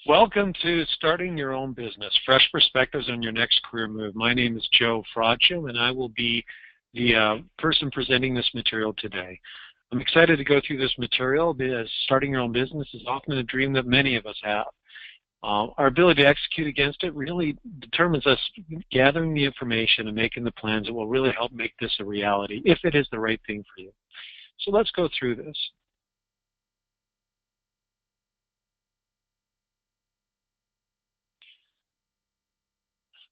Welcome to Starting Your Own Business, Fresh Perspectives on Your Next Career Move. My name is Joe Fraccio, and I will be the person presenting this material today. I'm excited to go through this material because starting your own business is often a dream that many of us have. Our ability to execute against it really determines us gathering the information and making the plans that will really help make this a reality, if it is the right thing for you. So let's go through this.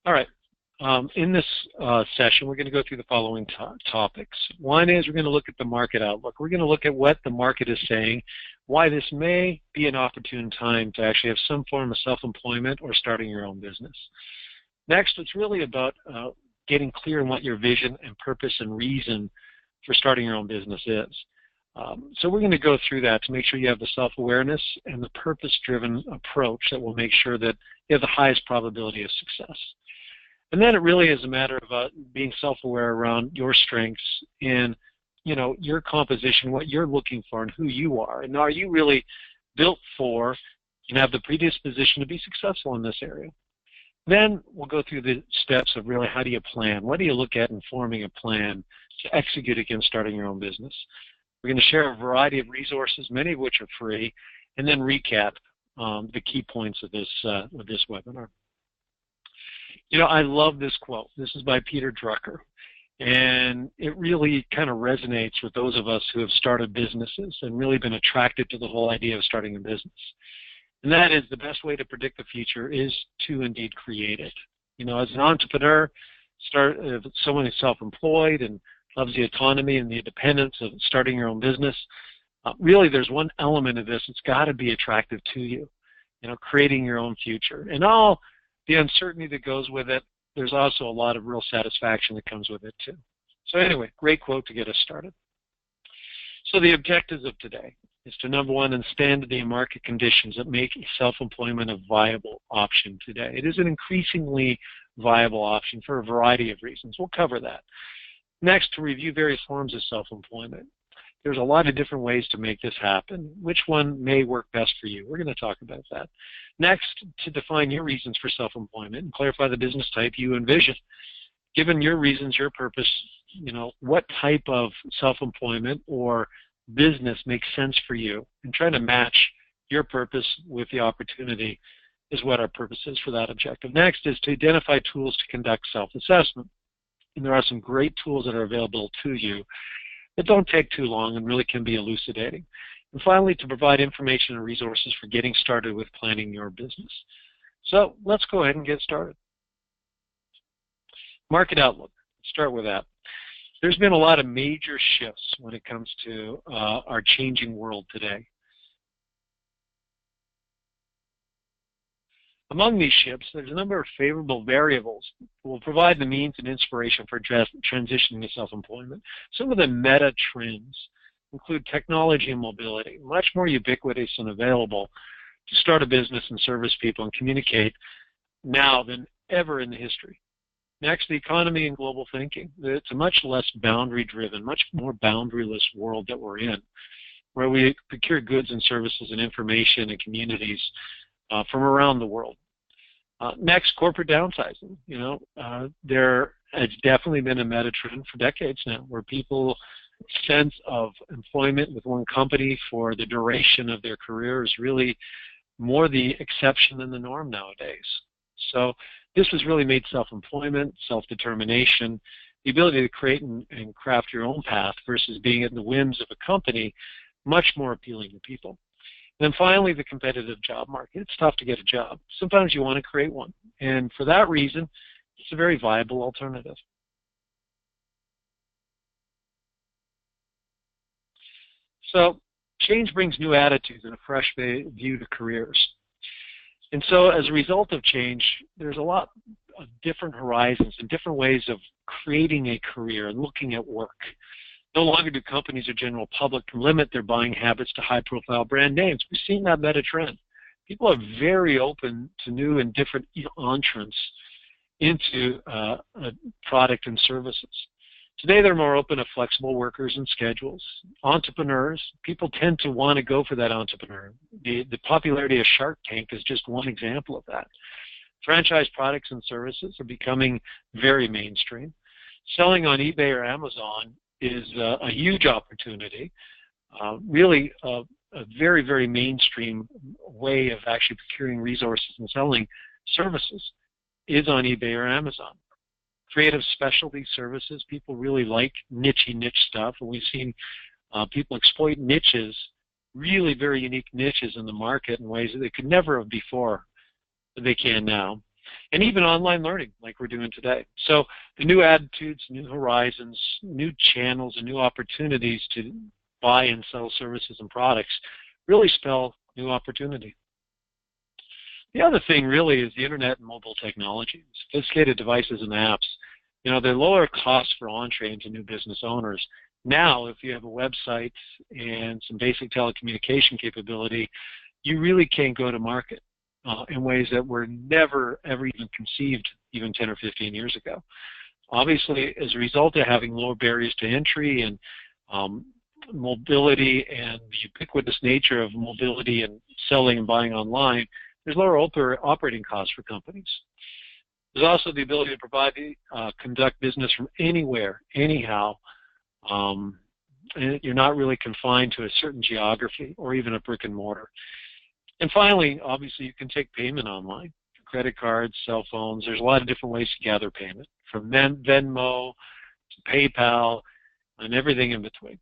All right. In this session, we're going to go through the following topics. One is we're going to look at the market outlook. We're going to look at what the market is saying, why this may be an opportune time to actually have some form of self-employment or starting your own business. Next, it's really about getting clear on what your vision and purpose and reason for starting your own business is. So we're going to go through that to make sure you have the self-awareness and the purpose-driven approach that will make sure that you have the highest probability of success. And then it really is a matter of being self-aware around your strengths and, your composition, what you're looking for and who you are. And are you really built for and have the predisposition to be successful in this area? Then we'll go through the steps of really how do you plan? What do you look at in forming a plan to execute against starting your own business? We're going to share a variety of resources, many of which are free, and then recap the key points of this webinar. I love this quote. This is by Peter Drucker, and it really kind of resonates with those of us who have started businesses and really been attracted to the whole idea of starting a business. And that is the best way to predict the future is to indeed create it. As an entrepreneur, someone who's self-employed and loves the autonomy and the independence of starting your own business, really there's one element of this that's got to be attractive to you, creating your own future. And all the uncertainty that goes with it, there's also a lot of real satisfaction that comes with it too. So anyway, great quote to get us started. So the objectives of today is to, number one, understand the market conditions that make self-employment a viable option today. It is an increasingly viable option for a variety of reasons. We'll cover that. Next, to review various forms of self-employment. There's a lot of different ways to make this happen. Which one may work best for you? We're going to talk about that. Next, to define your reasons for self-employment and clarify the business type you envision. Given your reasons, your purpose, what type of self-employment or business makes sense for you, and trying to match your purpose with the opportunity is what our purpose is for that objective. Next is to identify tools to conduct self-assessment. And there are some great tools that are available to you that don't take too long and really can be elucidating. And finally, to provide information and resources for getting started with planning your business. So let's go ahead and get started. Market outlook. Let's start with that. There's been a lot of major shifts when it comes to our changing world today. Among these shifts, there's a number of favorable variables that will provide the means and inspiration for transitioning to self-employment. Some of the meta trends include technology and mobility, much more ubiquitous and available to start a business and service people and communicate now than ever in the history. Next, the economy and global thinking. It's a much less boundary-driven, much more boundaryless world that we're in, where we procure goods and services and information and communities from around the world. Next, corporate downsizing. There has definitely been a meta trend for decades now, where people's sense of employment with one company for the duration of their career is really more the exception than the norm nowadays. So this has really made self-employment, self-determination, the ability to create and craft your own path versus being at the whims of a company much more appealing to people. And then finally, the competitive job market. It's tough to get a job. Sometimes you want to create one. And for that reason, it's a very viable alternative. So change brings new attitudes and a fresh view to careers. And so as a result of change, there's a lot of different horizons and different ways of creating a career and looking at work. No longer do companies or general public limit their buying habits to high-profile brand names. We've seen that meta trend. People are very open to new and different entrants into product and services. Today they're more open to flexible workers and schedules. Entrepreneurs, people tend to want to go for that entrepreneur. The popularity of Shark Tank is just one example of that. Franchise products and services are becoming very mainstream. Selling on eBay or Amazon is a huge opportunity, really a very, very mainstream way of actually procuring resources and selling services is on eBay or Amazon. Creative specialty services, people really like niche stuff, and we've seen people exploit niches, really very unique niches in the market in ways that they could never have before, but they can now. And even online learning like we're doing today. So the new attitudes, new horizons, new channels, and new opportunities to buy and sell services and products really spell new opportunity. The other thing really is the internet and mobile technology, sophisticated devices and apps. You know, they're lower costs for entree into new business owners. Now, if you have a website and some basic telecommunication capability, you really can go to market in ways that were never, ever even conceived even 10 or 15 years ago. Obviously, as a result of having lower barriers to entry and mobility and the ubiquitous nature of mobility and selling and buying online, there's lower operating costs for companies. There's also the ability to provide, conduct business from anywhere, anyhow. You're not really confined to a certain geography or even a brick and mortar. And finally, obviously, you can take payment online, credit cards, cell phones. There's a lot of different ways to gather payment, from Venmo to PayPal and everything in between.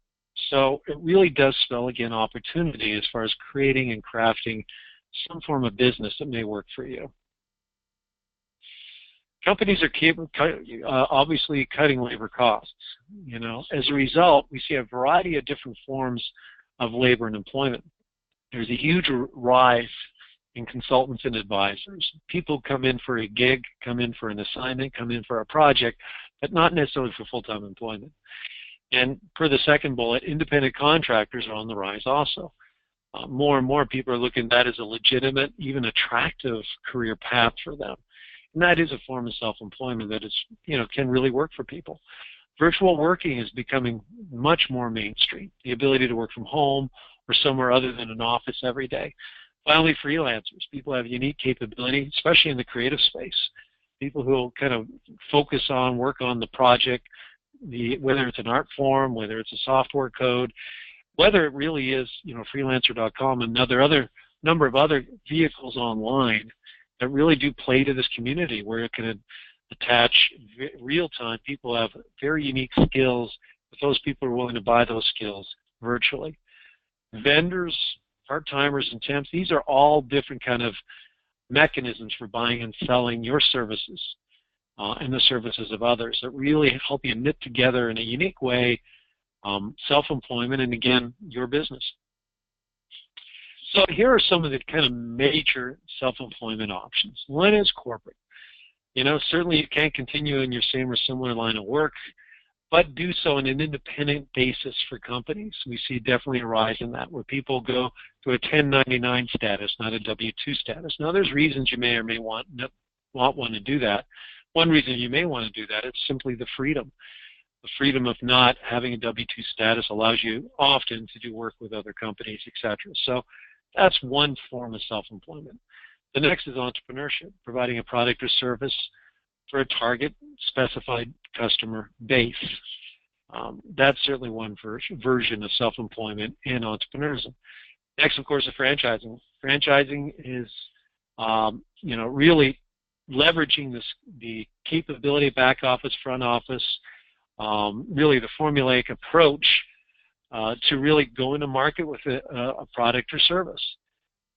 So it really does spell, again, opportunity as far as creating and crafting some form of business that may work for you. Companies are obviously cutting labor costs. You know, as a result, we see a variety of different forms of labor and employment. There's a huge rise in consultants and advisors. People come in for a gig, come in for an assignment, come in for a project, but not necessarily for full-time employment. And per the second bullet, independent contractors are on the rise also. More and more people are looking at that as a legitimate, even attractive career path for them. And that is a form of self-employment that is, you know, can really work for people. Virtual working is becoming much more mainstream. The ability to work from home or somewhere other than an office every day. Finally, freelancers. People have unique capability, especially in the creative space. People who will kind of focus on, work on the project, whether it's an art form, whether it's a software code, whether it really is, you know, freelancer.com and other number of other vehicles online that really do play to this community where it can attach real-time. People have very unique skills, but those people are willing to buy those skills virtually. Vendors, part-timers, and temps, these are all different kind of mechanisms for buying and selling your services and the services of others that really help you knit together in a unique way self-employment and, again, your business. So here are some of the kind of major self-employment options. One is corporate. You know, certainly you can't continue in your same or similar line of work, but do so on an independent basis for companies. We see definitely a rise in that, where people go to a 1099 status, not a W-2 status. Now, there's reasons you may or may want to do that. One reason you may want to do that is simply the freedom. The freedom of not having a W-2 status allows you often to do work with other companies, etc. So that's one form of self-employment. The next is entrepreneurship, providing a product or service for a target specified customer base. That's certainly one version of self-employment and entrepreneurship. Next, of course, is franchising. Franchising is, you know, really leveraging the capability, back office, front office, really the formulaic approach to really go into market with a product or service.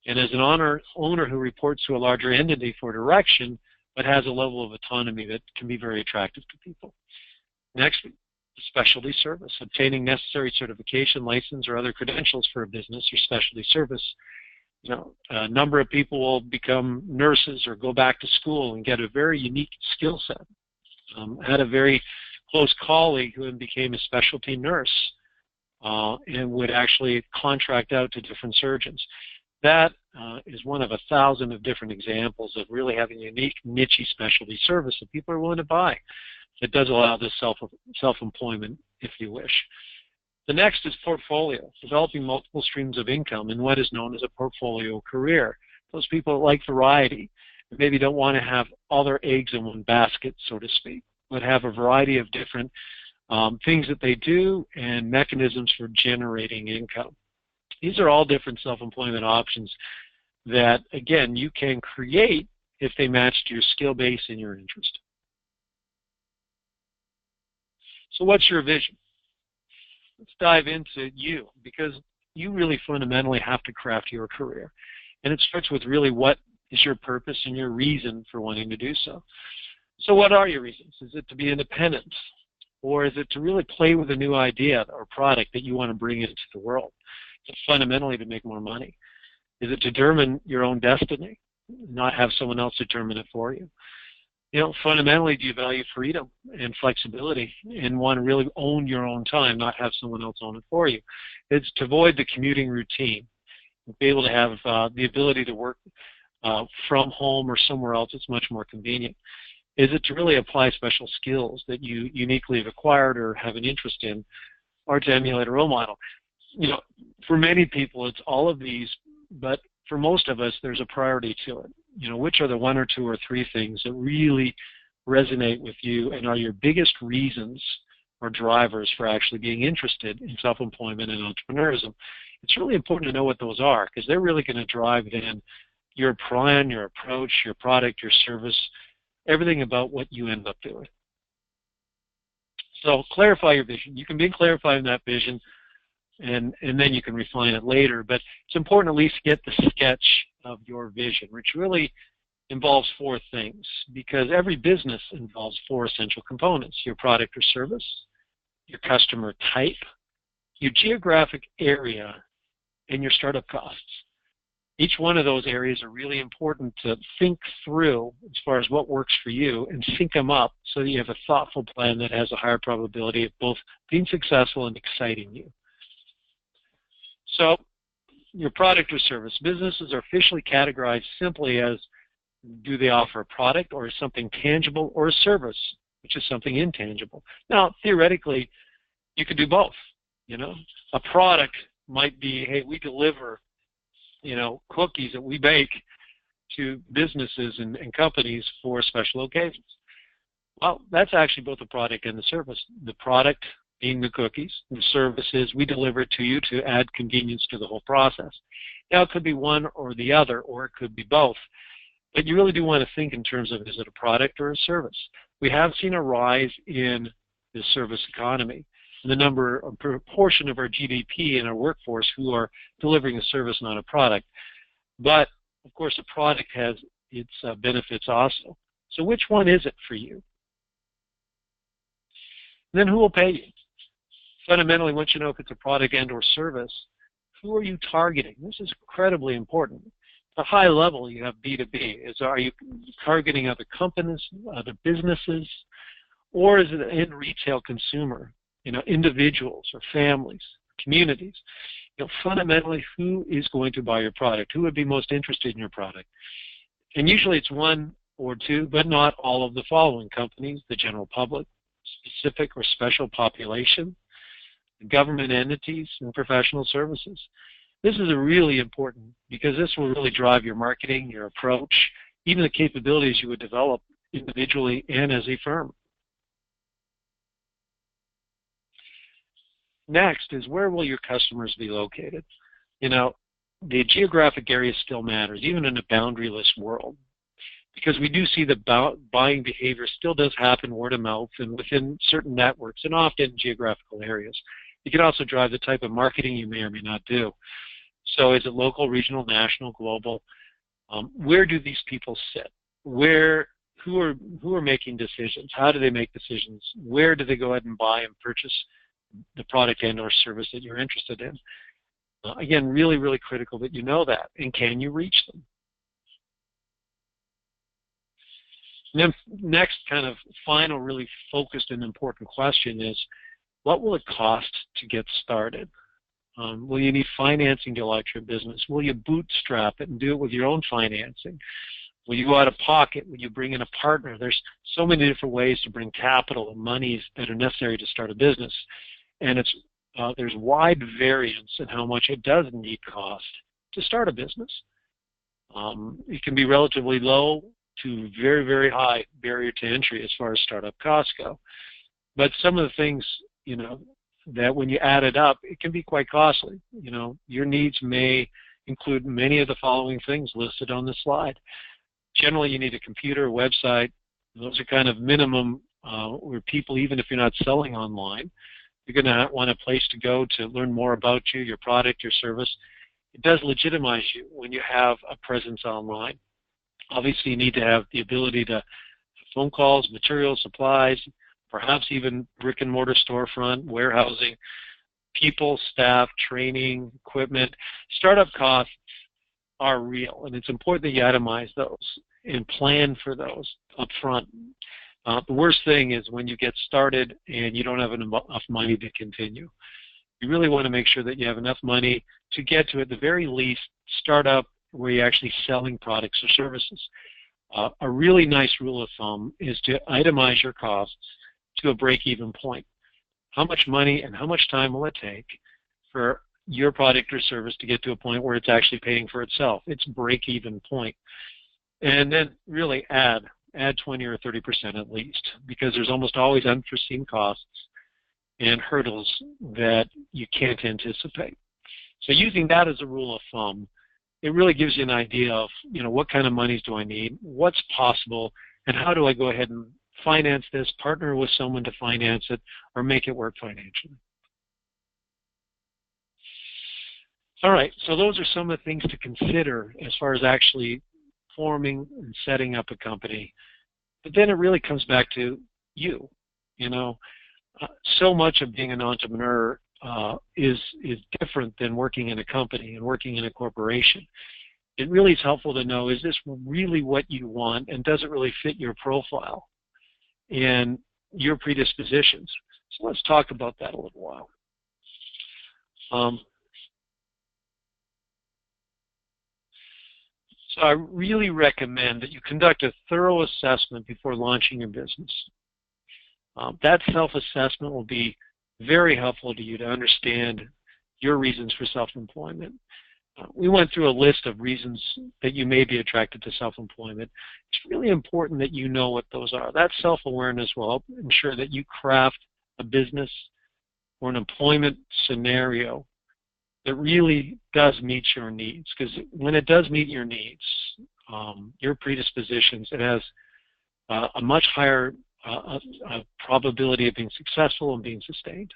And as an owner who reports to a larger entity for direction, but has a level of autonomy that can be very attractive to people. Next, specialty service, obtaining necessary certification, license, or other credentials for a business or specialty service. You know, a number of people will become nurses or go back to school and get a very unique skill set. I had a very close colleague who became a specialty nurse and would actually contract out to different surgeons. That is one of 1,000 of different examples of really having a unique, niche specialty service that people are willing to buy. It does allow this self-employment, if you wish. The next is portfolio, developing multiple streams of income in what is known as a portfolio career. Those people that like variety, maybe don't want to have all their eggs in one basket, so to speak, but have a variety of different things that they do and mechanisms for generating income. These are all different self-employment options that, again, you can create if they match to your skill base and your interest. So what's your vision? Let's dive into you, because you really fundamentally have to craft your career. And it starts with really what is your purpose and your reason for wanting to do so. So what are your reasons? Is it to be independent? Or is it to really play with a new idea or product that you want to bring into the world? Is it fundamentally to make more money? Is it to determine your own destiny, not have someone else determine it for you? You know, fundamentally, do you value freedom and flexibility and want to really own your own time, not have someone else own it for you? It's to avoid the commuting routine, be able to have the ability to work from home or somewhere else. It's much more convenient. Is it to really apply special skills that you uniquely have acquired or have an interest in, or to emulate a role model? You know, for many people, it's all of these, but for most of us, there's a priority to it. You know, which are the one or two or three things that really resonate with you and are your biggest reasons or drivers for actually being interested in self-employment and entrepreneurism? It's really important to know what those are, because they're really going to drive then your plan, your approach, your product, your service, everything about what you end up doing. So clarify your vision. You can begin clarifying that vision, and then you can refine it later. But it's important at least to get the sketch of your vision, which really involves four things, because every business involves four essential components: your product or service, your customer type, your geographic area, and your startup costs. Each one of those areas are really important to think through as far as what works for you and sync them up so that you have a thoughtful plan that has a higher probability of both being successful and exciting you. So, your product or service. Businesses are officially categorized simply as, do they offer a product, or is something tangible, or a service, which is something intangible. Now, theoretically, you could do both. You know, a product might be, hey, we deliver, you know, cookies that we bake to businesses and companies for special occasions. Well, that's actually both the product and the service. The product being the cookies, the service is we deliver it to you to add convenience to the whole process. Now, it could be one or the other, or it could be both. But you really do want to think in terms of, is it a product or a service? We have seen a rise in the service economy. The number, a proportion of our GDP and our workforce who are delivering a service, not a product. But, of course, a product has its benefits also. So which one is it for you? And then who will pay you? Fundamentally, once you know if it's a product and or service, who are you targeting? This is incredibly important. At a high level, you have B2B. Are you targeting other companies, other businesses, or is it an end retail consumer? You know, individuals or families, communities. You know, fundamentally, who is going to buy your product? Who would be most interested in your product? And usually it's one or two, but not all of the following companies: the general public, specific or special population, government entities, and professional services. This is really important because this will really drive your marketing, your approach, even the capabilities you would develop individually and as a firm. Next is, where will your customers be located? You know, the geographic area still matters, even in a boundaryless world, because we do see the buying behavior still does happen word of mouth and within certain networks and often geographical areas. You can also drive the type of marketing you may or may not do. So is it local, regional, national, global? Where do these people sit? Who are making decisions? How do they make decisions? Where do they go ahead and buy and purchase the product and or service that you're interested in? Again, really, really critical that you know that. And can you reach them? And then next kind of final, really focused and important question is, what will it cost to get started? Will you need financing to launch your business? Will you bootstrap it and do it with your own financing? Will you go out of pocket? Will you bring in a partner? There's so many different ways to bring capital and monies that are necessary to start a business. And there's wide variance in how much it does indeed cost to start a business. It can be relatively low to very, very high barrier to entry as far as startup costs go. But some of the things, that when you add it up, it can be quite costly. Your needs may include many of the following things listed on this slide. Generally, you need a computer, a website. Those are kind of minimum where people, even if you're not selling online, you're going to want a place to go to learn more about you, your product, your service. It does legitimize you when you have a presence online. Obviously, you need to have the ability to phone calls, materials, supplies, perhaps even brick and mortar storefront, warehousing, people, staff, training, equipment. Startup costs are real, and it's important that you itemize those and plan for those up front. The worst thing is when you get started and you don't have enough money to continue. You really want to make sure that you have enough money to get to, at the very least, start up where you're actually selling products or services. A really nice rule of thumb is to itemize your costs to a break-even point. How much money and how much time will it take for your product or service to get to a point where it's actually paying for itself? It's break-even point. And then really add 20 or 30% at least, because there's almost always unforeseen costs and hurdles that you can't anticipate. So using that as a rule of thumb, it really gives you an idea of, what kind of monies do I need, what's possible, and how do I go ahead and finance this, partner with someone to finance it, or make it work financially. All right, so those are some of the things to consider as far as actually forming and setting up a company. But then it really comes back to you. So much of being an entrepreneur is different than working in a company and working in a corporation. It really is helpful to know, is this really what you want, and does it really fit your profile and your predispositions? So let's talk about that a little while. So I really recommend that you conduct a thorough assessment before launching your business. That self-assessment will be very helpful to you to understand your reasons for self-employment. We went through a list of reasons that you may be attracted to self-employment. It's really important that you know what those are. That self-awareness will help ensure that you craft a business or an employment scenario that really does meet your needs. Because when it does meet your needs, your predispositions, it has a much higher probability of being successful and being sustained.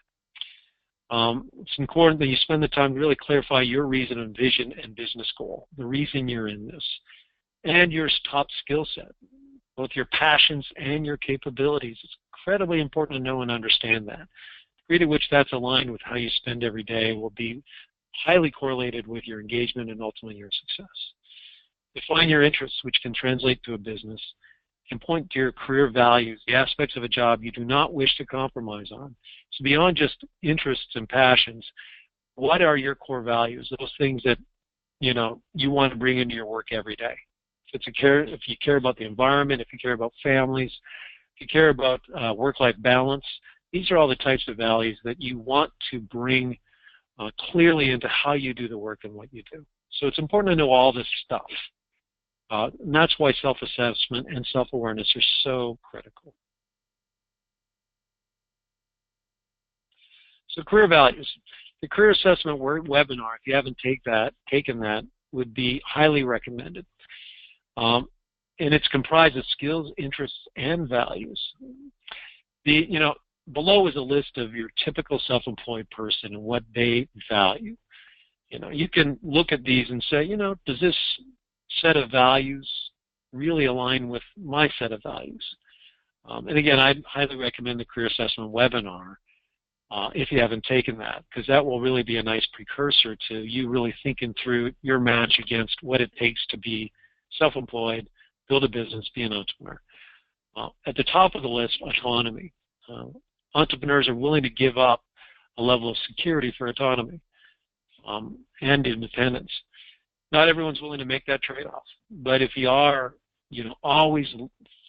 It's important that you spend the time to really clarify your reason and vision and business goal, the reason you're in this, and your top skill set, both your passions and your capabilities. It's incredibly important to know and understand that. The degree to which that's aligned with how you spend every day will be highly correlated with your engagement and ultimately your success. Define your interests, which can translate to a business, and point to your career values, the aspects of a job you do not wish to compromise on. So beyond just interests and passions, what are your core values, those things that you want to bring into your work every day? If you care about the environment, if you care about families, if you care about work-life balance, these are all the types of values that you want to bring clearly into how you do the work and what you do. So it's important to know all this stuff. And that's why self-assessment and self-awareness are so critical. So career values. The career assessment webinar, if you haven't taken that, would be highly recommended. And it's comprised of skills, interests, and values. Below is a list of your typical self-employed person and what they value. You can look at these and say, does this set of values really align with my set of values? And again, I'd highly recommend the career assessment webinar if you haven't taken that, because that will really be a nice precursor to you really thinking through your match against what it takes to be self-employed, build a business, be an entrepreneur. At the top of the list, autonomy. Entrepreneurs are willing to give up a level of security for autonomy and independence. Not everyone's willing to make that trade-off, but if you are always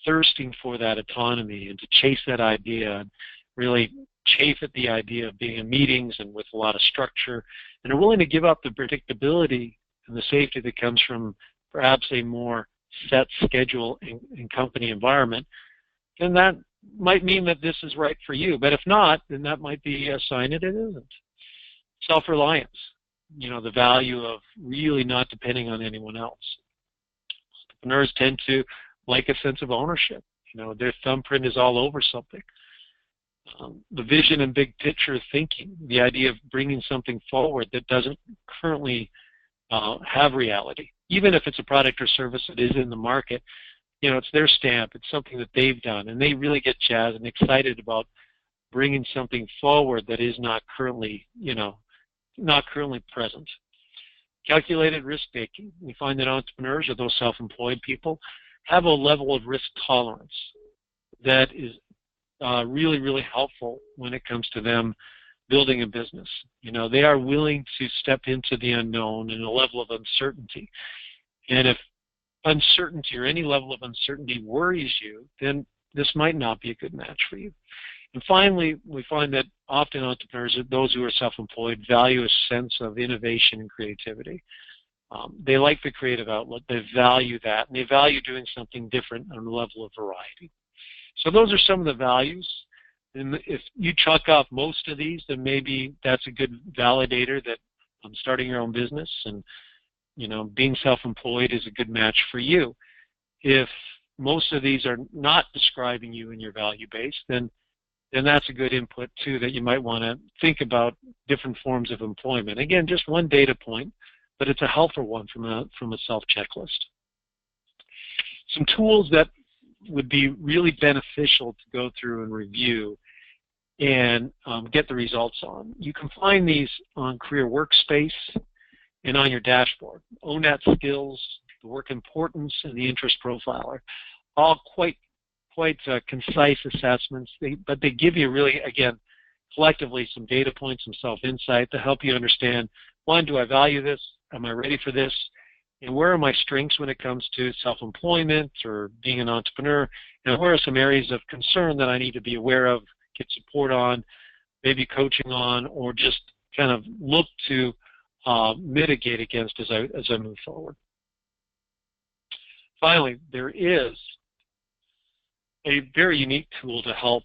thirsting for that autonomy and to chase that idea and really chafe at the idea of being in meetings and with a lot of structure, and are willing to give up the predictability and the safety that comes from perhaps a more set schedule and company environment, then that might mean that this is right for you. But if not, then that might be a sign that it isn't. Self-reliance, the value of really not depending on anyone else. Entrepreneurs tend to like a sense of ownership. Their thumbprint is all over something. The vision and big picture thinking, the idea of bringing something forward that doesn't currently have reality. Even if it's a product or service that is in the market, it's their stamp, it's something that they've done, and they really get jazzed and excited about bringing something forward that is not currently, not currently present. Calculated risk-taking. We find that entrepreneurs or those self-employed people have a level of risk tolerance that is really, really helpful when it comes to them building a business. They are willing to step into the unknown and a level of uncertainty. And if uncertainty or any level of uncertainty worries you, then this might not be a good match for you. And finally, we find that often entrepreneurs, those who are self-employed, value a sense of innovation and creativity. They like the creative outlet, they value that, and they value doing something different on a level of variety. So those are some of the values. And if you chalk off most of these, then maybe that's a good validator that starting your own business and being self-employed is a good match for you. If most of these are not describing you in your value base, then that's a good input too, that you might want to think about different forms of employment. Again, just one data point, but it's a helpful one from a self-checklist. Some tools that would be really beneficial to go through and review and get the results on. You can find these on Career Workspace and on your dashboard. ONET Skills, the Work Importance, and the Interest Profiler. All quite concise assessments, but they give you really, again, collectively some data points, some self-insight to help you understand, one, do I value this? Am I ready for this? And where are my strengths when it comes to self-employment or being an entrepreneur? And where are some areas of concern that I need to be aware of, get support on, maybe coaching on, or just kind of look to mitigate against as I move forward. Finally, there is a very unique tool to help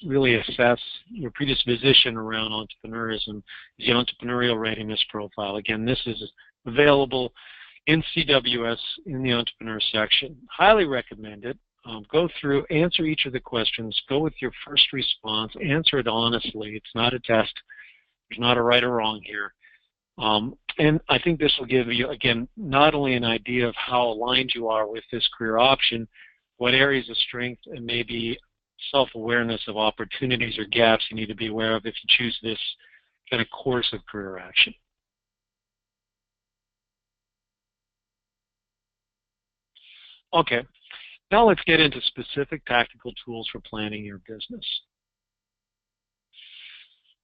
really assess your predisposition around entrepreneurism, the Entrepreneurial Readiness Profile. Again, this is available in CWS in the Entrepreneur section. Highly recommend it. Go through, answer each of the questions, go with your first response, answer it honestly. It's not a test. There's not a right or wrong here. And I think this will give you, again, not only an idea of how aligned you are with this career option, what areas of strength and maybe self-awareness of opportunities or gaps you need to be aware of if you choose this kind of course of career action. Okay, now let's get into specific tactical tools for planning your business.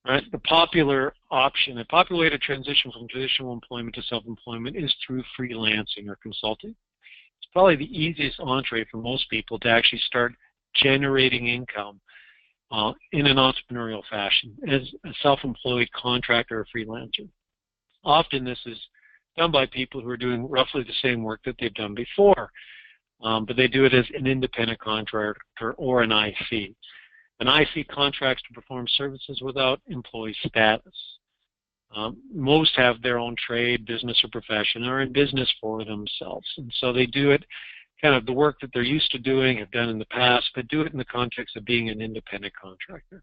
Right, the popular option, a popular way to transition from traditional employment to self-employment is through freelancing or consulting. It's probably the easiest entree for most people to actually start generating income in an entrepreneurial fashion as a self-employed contractor or freelancer. Often this is done by people who are doing roughly the same work that they've done before, but they do it as an independent contractor or an IC. An IC contracts to perform services without employee status. Most have their own trade, business, or profession, or are in business for themselves. And so they do it, kind of the work that they're used to doing, have done in the past, but do it in the context of being an independent contractor.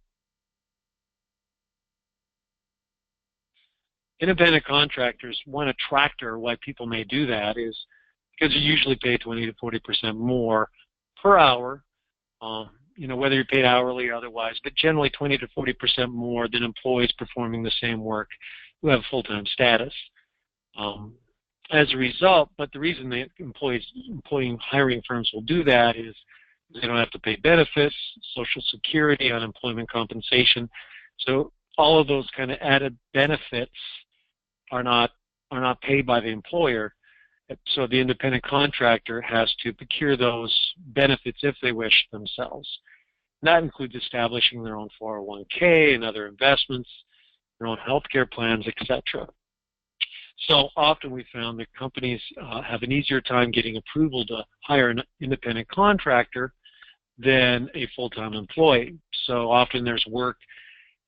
Independent contractors, one attractor why people may do that is because you usually pay 20 to 40% more per hour, whether you're paid hourly or otherwise, but generally 20 to 40% more than employees performing the same work who have full-time status. As a result, but the reason the employee hiring firms will do that is they don't have to pay benefits, Social Security, unemployment compensation. So all of those kind of added benefits are not paid by the employer. So the independent contractor has to procure those benefits if they wish themselves. And that includes establishing their own 401k and other investments, their own healthcare plans, etc. So often we found that companies have an easier time getting approval to hire an independent contractor than a full-time employee. So often there's work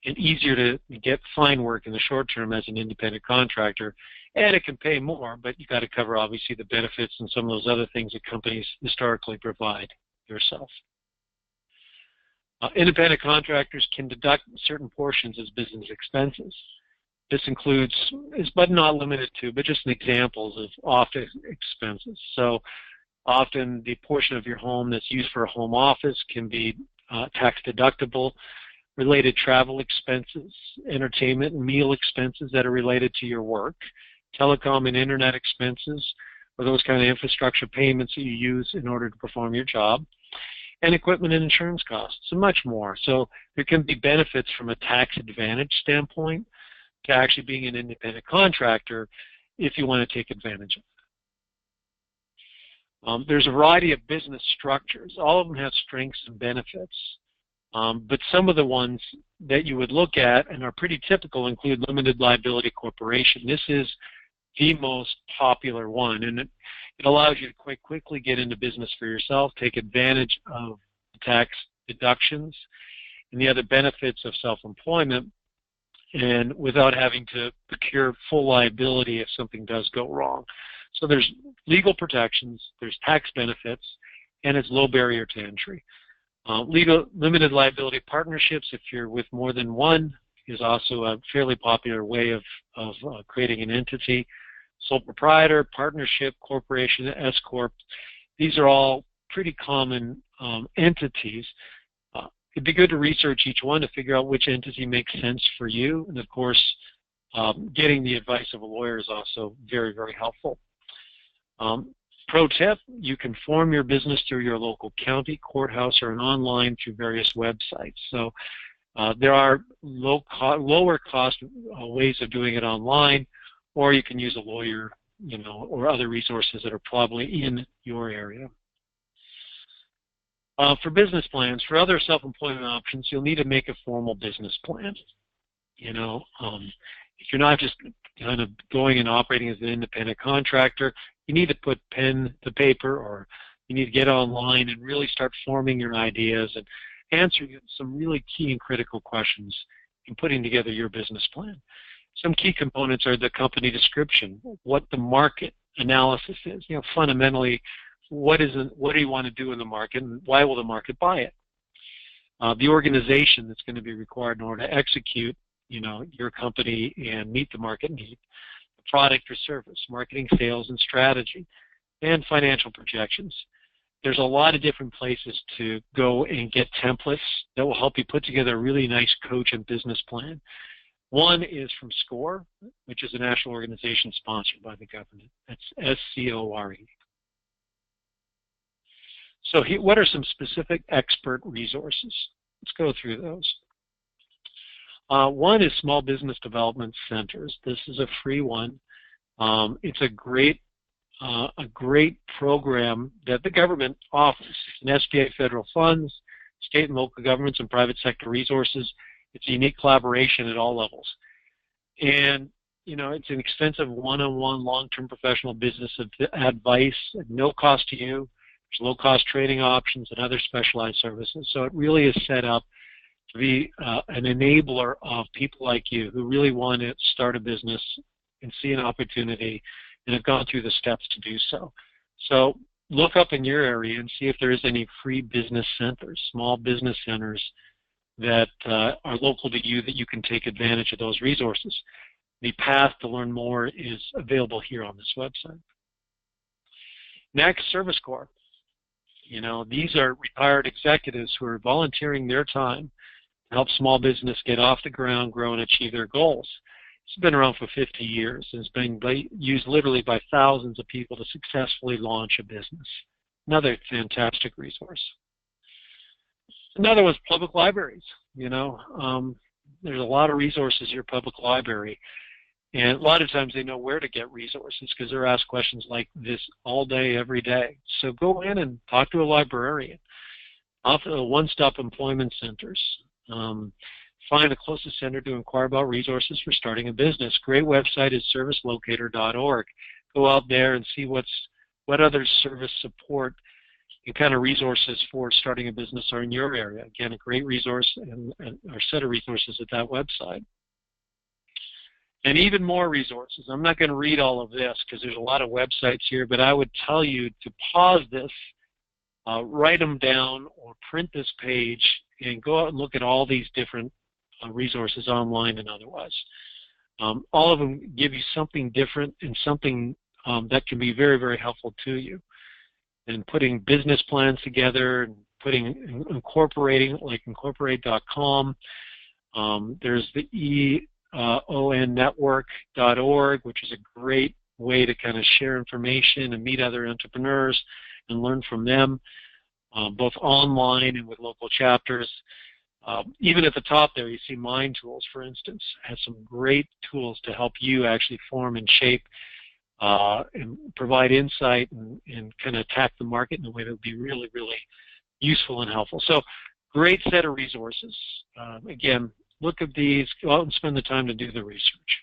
and easier to find work in the short term as an independent contractor, and it can pay more, but you got to cover obviously the benefits and some of those other things that companies historically provide yourself. Independent contractors can deduct certain portions as business expenses. This includes, but not limited to, but just examples of office expenses. So often the portion of your home that's used for a home office can be tax deductible. Related travel expenses, entertainment and meal expenses that are related to your work, telecom and internet expenses, or those kind of infrastructure payments that you use in order to perform your job, and equipment and insurance costs, and much more. So there can be benefits from a tax advantage standpoint to actually being an independent contractor if you want to take advantage of it. There's a variety of business structures. All of them have strengths and benefits. But some of the ones that you would look at and are pretty typical include limited liability corporation. This is the most popular one, and it allows you to quite quickly get into business for yourself, take advantage of the tax deductions and the other benefits of self-employment, and without having to procure full liability if something does go wrong. So there's legal protections, there's tax benefits, and it's low barrier to entry. Legal limited liability partnerships, if you're with more than one, is also a fairly popular way of creating an entity. Sole proprietor, partnership, corporation, S-corp, these are all pretty common entities. It'd be good to research each one to figure out which entity makes sense for you. And of course, getting the advice of a lawyer is also very, very helpful. Pro tip, you can form your business through your local county, courthouse, or online through various websites. So there are lower cost ways of doing it online, or you can use a lawyer, or other resources that are probably in your area. For business plans, for other self-employment options, you'll need to make a formal business plan. If you're not just kind of going and operating as an independent contractor, you need to put pen to paper, or you need to get online and really start forming your ideas and answering some really key and critical questions in putting together your business plan. Some key components are the company description, what the market analysis is. Fundamentally, what do you want to do in the market, and why will the market buy it? The organization that's going to be required in order to execute your company and meet the market need, the product or service, marketing, sales, and strategy, and financial projections. There's a lot of different places to go and get templates that will help you put together a really nice coach and business plan. One is from SCORE, which is a national organization sponsored by the government. That's S-C-O-R-E. So what are some specific expert resources? Let's go through those. One is Small Business Development Centers. This is a free one. It's a great program that the government offers. It's an SBA federal funds, state and local governments, and private sector resources. It's a unique collaboration at all levels. And, it's an extensive one-on-one long-term professional business advice at no cost to you. There's low-cost trading options and other specialized services. So it really is set up to be an enabler of people like you who really want to start a business and see an opportunity and have gone through the steps to do so. So look up in your area and see if there is any free business centers, small business centers that are local to you that you can take advantage of those resources. The path to learn more is available here on this website. Next, Service Corps. These are retired executives who are volunteering their time to help small business get off the ground, grow, and achieve their goals. It's been around for 50 years and it's been used literally by thousands of people to successfully launch a business. Another fantastic resource. Another one's public libraries. There's a lot of resources in your public library. And a lot of times they know where to get resources because they're asked questions like this all day, every day. So go in and talk to a librarian, one-stop employment centers. Find the closest center to inquire about resources for starting a business. Great website is servicelocator.org. Go out there and see what other service support and kind of resources for starting a business are in your area. Again, a great resource and our set of resources at that website. And even more resources. I'm not going to read all of this because there's a lot of websites here, but I would tell you to pause this, write them down, or print this page and go out and look at all these different resources online and otherwise. All of them give you something different and something that can be very, very helpful to you. And putting business plans together and incorporating, like incorporate.com. There's the eonnetwork.org, which is a great way to kind of share information and meet other entrepreneurs and learn from them, both online and with local chapters. Even at the top there, you see Mind Tools, for instance, has some great tools to help you actually form and shape and provide insight and kind of attack the market in a way that would be really, really useful and helpful. So great set of resources. Again, look at these, go out and spend the time to do the research.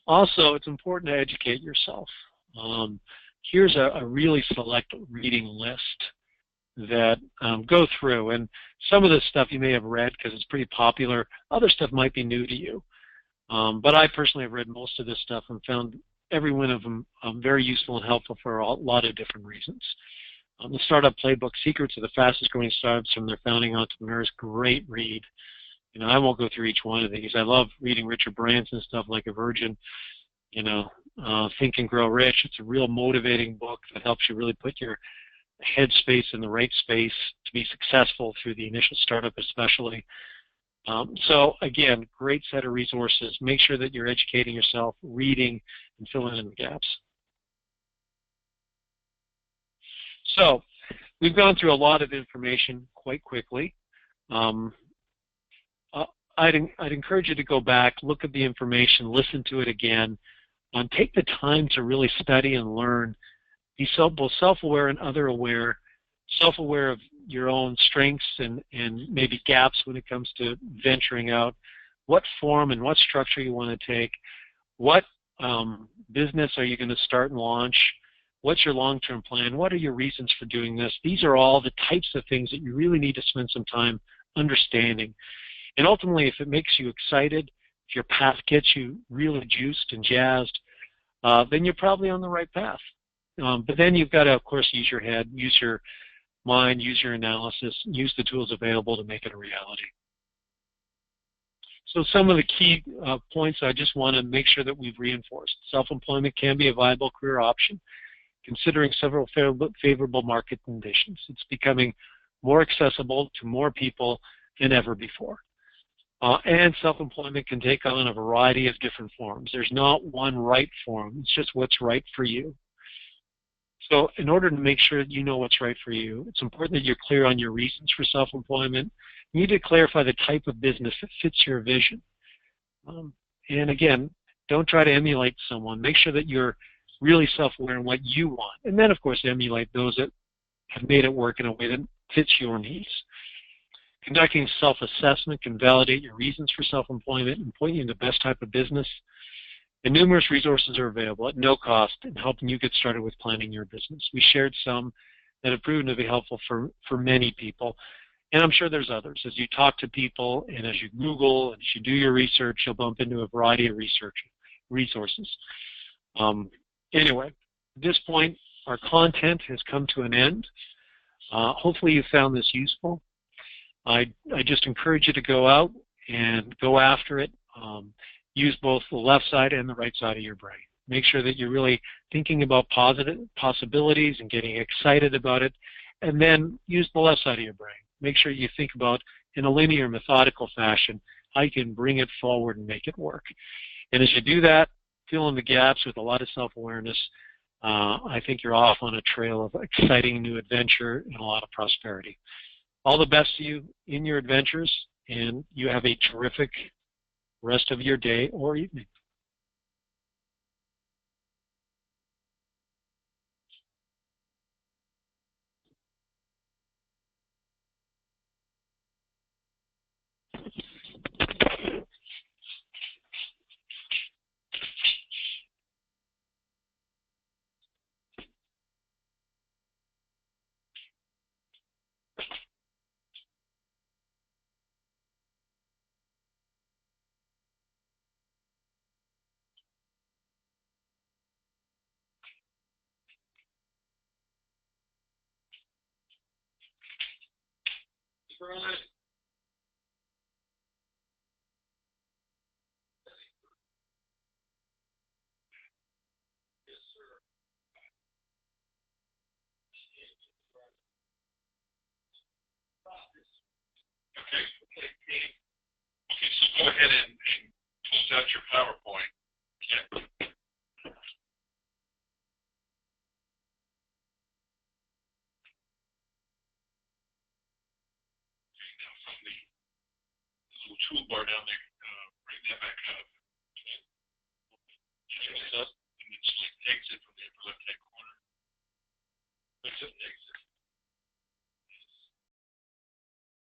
Also, it's important to educate yourself. Here's a really select reading list that go through, and some of this stuff you may have read because it's pretty popular. Other stuff might be new to you. But I personally have read most of this stuff and found every one of them very useful and helpful for a lot of different reasons. The Startup Playbook, Secrets of the Fastest Growing Startups from Their Founding Entrepreneurs, great read. You know, I won't go through each one of these. I love reading Richard Branson stuff like A Virgin, you know, Think and Grow Rich. It's a real motivating book that helps you really put your headspace in the right space to be successful through the initial startup especially. So again, great set of resources. Make sure that you're educating yourself, reading, and filling in the gaps. So we've gone through a lot of information quite quickly. I'd encourage you to go back, look at the information, listen to it again, and take the time to really study and learn. Be both self-aware and other-aware, self-aware of your own strengths and maybe gaps when it comes to venturing out, what form and what structure you want to take, what business are you going to start and launch, what's your long-term plan, what are your reasons for doing this. These are all the types of things that you really need to spend some time understanding. And ultimately, if it makes you excited, if your path gets you really juiced and jazzed, then you're probably on the right path. But then you've got to, of course, use your head, use your mind, use your analysis, use the tools available to make it a reality. So some of the key points I just want to make sure that we've reinforced. Self-employment can be a viable career option, considering several favorable market conditions. It's becoming more accessible to more people than ever before. And self-employment can take on a variety of different forms. There's not one right form. It's just what's right for you. So in order to make sure that you know what's right for you, it's important that you're clear on your reasons for self-employment. You need to clarify the type of business that fits your vision. And again, don't try to emulate someone. Make sure that you're really self-aware in what you want. And then, of course, emulate those that have made it work in a way that fits your needs. Conducting self-assessment can validate your reasons for self-employment and point you in the best type of business. And numerous resources are available at no cost in helping you get started with planning your business. We shared some that have proven to be helpful for many people. And I'm sure there's others. As you talk to people and as you Google and as you do your research, you'll bump into a variety of resources. Anyway, at this point, our content has come to an end. Hopefully you found this useful. I just encourage you to go out and go after it. Use both the left side and the right side of your brain. Make sure that you're really thinking about positive possibilities and getting excited about it. And then use the left side of your brain. Make sure you think about, in a linear, methodical fashion, how you can bring it forward and make it work. And as you do that, fill in the gaps with a lot of self-awareness, I think you're off on a trail of exciting new adventure and a lot of prosperity. All the best to you in your adventures, and you have a terrific rest of your day or evening. Okay, so go ahead and post out your PowerPoint. Okay. Now from the little toolbar down there, bring that back up. Okay. Check this up, and then select exit from the upper left-hand corner. Exit, exit.